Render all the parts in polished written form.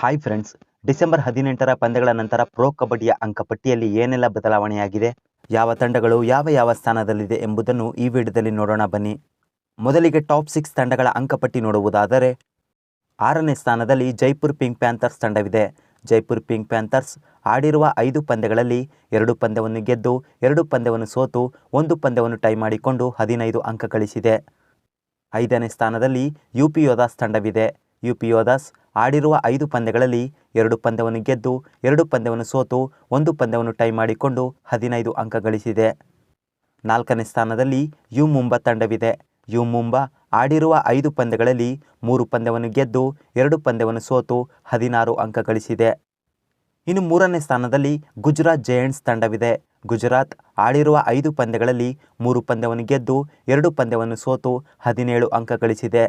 Hi friends, December 18ರ ಪಂದ್ಯಗಳ ನಂತರ pro ಕಬಡ್ಡಿಯ ಅಂಕಪಟ್ಟಿಯಲ್ಲಿ ಏನೆಲ್ಲ ಬದಲಾವಣೆಯಾಗಿದೆ, ಯಾವ ತಂಡಗಳು ಯಾವ ಸ್ಥಾನದಲ್ಲಿದೆ ಎಂಬುದನ್ನು ಈ ವಿಡಿಯೋದಲ್ಲಿ ನೋಡೋಣ ಬನ್ನಿ. ಮೊದಲಿಗೆ ಟಾಪ್ 6 ತಂಡಗಳ ಅಂಕಪಟ್ಟಿ ನೋಡುವುದಾದರೆ 6ನೇ ಸ್ಥಾನದಲ್ಲಿ ಜೈಪುರ್ ಪಿಂಕ್ ಪ್ಯಾಂಥರ್ಸ್ ತಂಡವಿದೆ. ಜೈಪುರ್ ಪಿಂಕ್ ಪ್ಯಾಂಥರ್ಸ್ ಆಡಿರುವ 5 ಪಂದ್ಯಗಳಲ್ಲಿ 2 ಪಂದ್ಯವನ್ನು ಗೆದ್ದು 2 ಪಂದ್ಯವನ್ನು ಸೋತು 1 ಪಂದ್ಯವನ್ನು ಟೈ ಮಾಡಿಕೊಂಡು 15 ಅಂಕ ಗಳಿಸಿದೆ. 5ನೇ ಸ್ಥಾನದಲ್ಲಿ ಯುಪಿ ಯೋಧಾಸ್ ತಂಡವಿದೆ. ಯುಪಿ ಯೋಧಾಸ್ ಆಡಿರುವ 5 ಪಂದ್ಯಗಳಲ್ಲಿ 2 ಪಂದ್ಯವನ್ನು ಗೆದ್ದು 2 ಪಂದ್ಯವನ್ನು ಸೋತು 1 ಪಂದ್ಯವನ್ನು ಟೈ ಮಾಡಿಕೊಂಡು 15 ಅಂಕ ಗಳಿಸಿದೆ. 4ನೇ ಸ್ಥಾನದಲ್ಲಿ ಯು ಮುಂಬಾ ತಂಡವಿದೆ. ಯು ಮುಂಬಾ ಆಡಿರುವ 5 ಪಂದ್ಯಗಳಲ್ಲಿ 3 ಪಂದ್ಯವನ್ನು ಗೆದ್ದು 2 ಪಂದ್ಯವನ್ನು ಸೋತು 16 ಅಂಕ ಗಳಿಸಿದೆ. ಇನ್ನು 3ನೇ ಸ್ಥಾನದಲ್ಲಿ ಗುಜರಾತ್ ಜಯಂಟ್ಸ್ ತಂಡವಿದೆ. ಗುಜರಾತ್ ಆಡಿರುವ 5 ಪಂದ್ಯಗಳಲ್ಲಿ 3 ಪಂದ್ಯವನ್ನು ಗೆದ್ದು 2 ಪಂದ್ಯವನ್ನು ಸೋತು 17 ಅಂಕ ಗಳಿಸಿದೆ.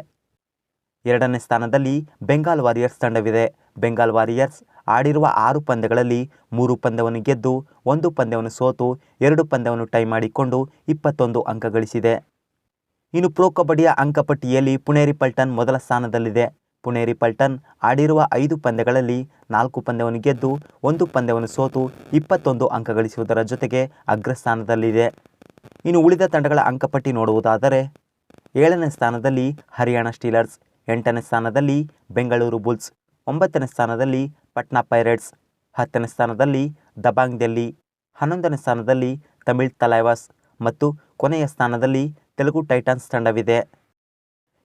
2ನೇ ಸ್ಥಾನದಲ್ಲಿ ಬೆಂಗಾಲ್ ವಾರಿಯರ್ಸ್ ತಂಡವಿದೆ. ಬೆಂಗಾಲ್ ವಾರಿಯರ್ಸ್ ಆಡಿರುವ 6 ಪಂದ್ಯಗಳಲ್ಲಿ 3 ಪಂದ್ಯವನ್ನು ಗೆದ್ದು 1 ಪಂದ್ಯವನ್ನು ಸೋತು 2 ಪಂದ್ಯವನ್ನು ಟೈ ಮಾಡಿಕೊಂಡು 21 ಅಂಕ ಗಳಿಸಿದೆ. ಇನ್ನು ಪ್ರೊ ಕಬಡ್ಡಿಯ ಅಂಕಪಟ್ಟಿಯಲ್ಲಿ ಪುಣೇರಿ ಪಲ್ಟನ್ ಮೊದಲ ಸ್ಥಾನದಲ್ಲಿದೆ. ಪುಣೇರಿ ಪಲ್ಟನ್ ಆಡಿರುವ 5 ಪಂದ್ಯಗಳಲ್ಲಿ 4 ಪಂದ್ಯವನ್ನು ಗೆದ್ದು 1 ಪಂದ್ಯವನ್ನು ಸೋತು 21 ಅಂಕ ಗಳಿಸುವುದರ ಜೊತೆಗೆ ಅಗ್ರಸ್ಥಾನದಲ್ಲಿದೆ. ಇನ್ನು ಉಳಿದ ತಂಡಗಳ ಅಂಕಪಟ್ಟಿ ನೋಡುವುದಾದರೆ 7ನೇ ಸ್ಥಾನದಲ್ಲಿ ಹರಿಯಾಣ ಸ್ಟೀಲರ್ಸ್, 8ನೇ ಸ್ಥಾನದಲ್ಲಿ ಬೆಂಗಳೂರು ಬುಲ್ಸ್, 9ನೇ ಸ್ಥಾನದಲ್ಲಿ ಪಟ್ನಾ ಪೈರೇಟ್ಸ್, 10ನೇ ಸ್ಥಾನದಲ್ಲಿ ದಬಾಂಗ್ ಡೆಲ್ಲಿ, 11ನೇ ಸ್ಥಾನದಲ್ಲಿ ತಮಿಳ್ ತಲೈವಾಸ್ ಮತ್ತು ಕೊನೆಯ ಸ್ಥಾನದಲ್ಲಿ ತೆಲುಗು ಟೈಟನ್ಸ್ ತಂಡವಿದೆ.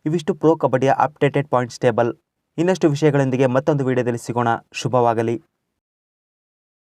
ಇವಿಷ್ಟು ಪ್ರೊ ಕಬಡ್ಡಿಯ ಅಪ್ಡೇಟೆಡ್ ಪಾಯಿಂಟ್ಸ್ ಟೇಬಲ್. ಇನ್ನಷ್ಟು ವಿಷಯಗಳೊಂದಿಗೆ ಮತ್ತೊಂದು ವಿಡಿಯೋದಲ್ಲಿ ಸಿಗೋಣ. ಶುಭವಾಗಲಿ.